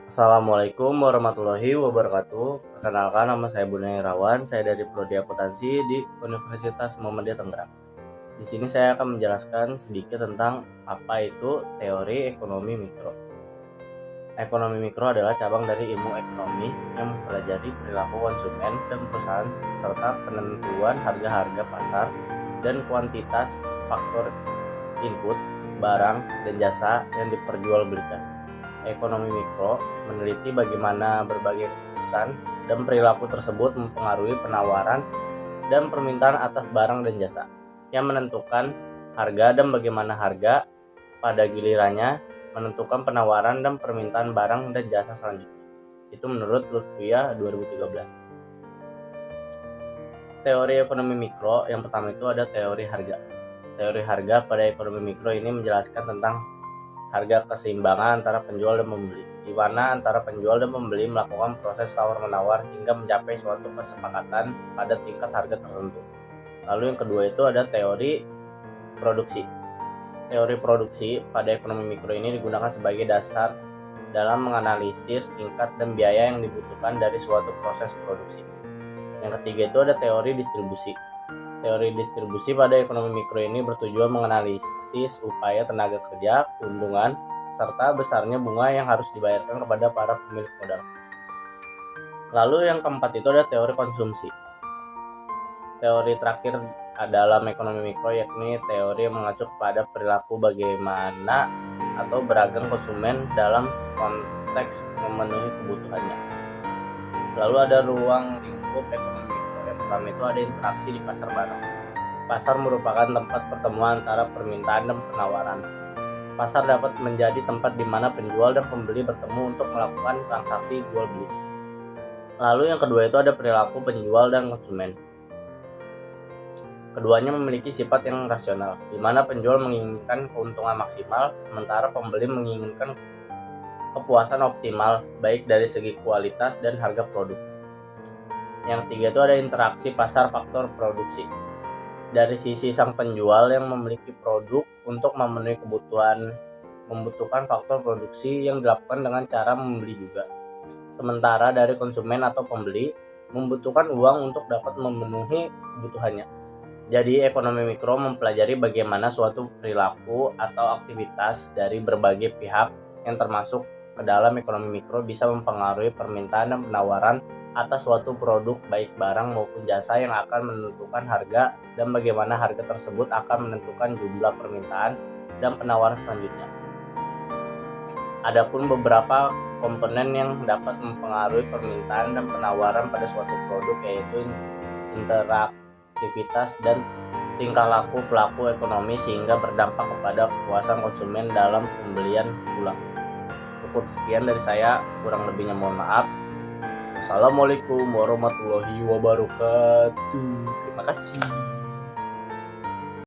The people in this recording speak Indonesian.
Assalamualaikum warahmatullahi wabarakatuh. Perkenalkan, nama saya Buna Irawan. Saya dari Prodi Akuntansi di Universitas Muhammadiyah Tangerang. Di sini saya akan menjelaskan sedikit tentang apa itu teori ekonomi mikro. Ekonomi mikro adalah cabang dari ilmu ekonomi yang mempelajari perilaku konsumen dan perusahaan serta penentuan harga-harga pasar dan kuantitas faktor input, barang, dan jasa yang diperjualbelikan. Ekonomi mikro meneliti bagaimana berbagai keputusan dan perilaku tersebut mempengaruhi penawaran dan permintaan atas barang dan jasa, yang menentukan harga dan bagaimana harga pada gilirannya menentukan penawaran dan permintaan barang dan jasa selanjutnya. Itu menurut Lutfia 2013. Teori ekonomi mikro yang pertama itu ada teori harga. Teori harga pada ekonomi mikro ini menjelaskan tentang harga keseimbangan antara penjual dan pembeli, di mana antara penjual dan pembeli melakukan proses tawar-menawar hingga mencapai suatu kesepakatan pada tingkat harga tertentu. Lalu yang kedua itu ada teori produksi. Teori produksi pada ekonomi mikro ini digunakan sebagai dasar dalam menganalisis tingkat dan biaya yang dibutuhkan dari suatu proses produksi. Yang ketiga itu ada teori distribusi. Teori distribusi pada ekonomi mikro ini bertujuan menganalisis upaya tenaga kerja, keuntungan, serta besarnya bunga yang harus dibayarkan kepada para pemilik modal. Lalu yang keempat itu ada teori konsumsi. Teori terakhir dalam ekonomi mikro yakni teori yang mengacu pada perilaku bagaimana atau beragam konsumen dalam konteks memenuhi kebutuhannya. Lalu ada ruang lingkup ekonomi mikro. Yang pertama itu ada interaksi di pasar barang. Pasar merupakan tempat pertemuan antara permintaan dan penawaran. Pasar dapat menjadi tempat di mana penjual dan pembeli bertemu untuk melakukan transaksi jual beli. Lalu yang kedua itu ada perilaku penjual dan konsumen. Keduanya memiliki sifat yang rasional, di mana penjual menginginkan keuntungan maksimal, sementara pembeli menginginkan kepuasan optimal baik dari segi kualitas dan harga produk. Yang ketiga itu ada interaksi pasar faktor produksi. Dari sisi sang penjual yang memiliki produk untuk memenuhi kebutuhan membutuhkan faktor produksi yang dilakukan dengan cara membeli juga. Sementara dari konsumen atau pembeli membutuhkan uang untuk dapat memenuhi kebutuhannya. Jadi ekonomi mikro mempelajari bagaimana suatu perilaku atau aktivitas dari berbagai pihak yang termasuk ke dalam ekonomi mikro bisa mempengaruhi permintaan dan penawaran atas suatu produk baik barang maupun jasa yang akan menentukan harga dan bagaimana harga tersebut akan menentukan jumlah permintaan dan penawaran selanjutnya. Adapun beberapa komponen yang dapat mempengaruhi permintaan dan penawaran pada suatu produk yaitu interaktivitas dan tingkah laku pelaku ekonomi sehingga berdampak kepada kepuasan konsumen dalam pembelian ulang. Cukup sekian dari saya, kurang lebihnya mohon maaf. Wassalamualaikum warahmatullahi wabarakatuh. Terima kasih.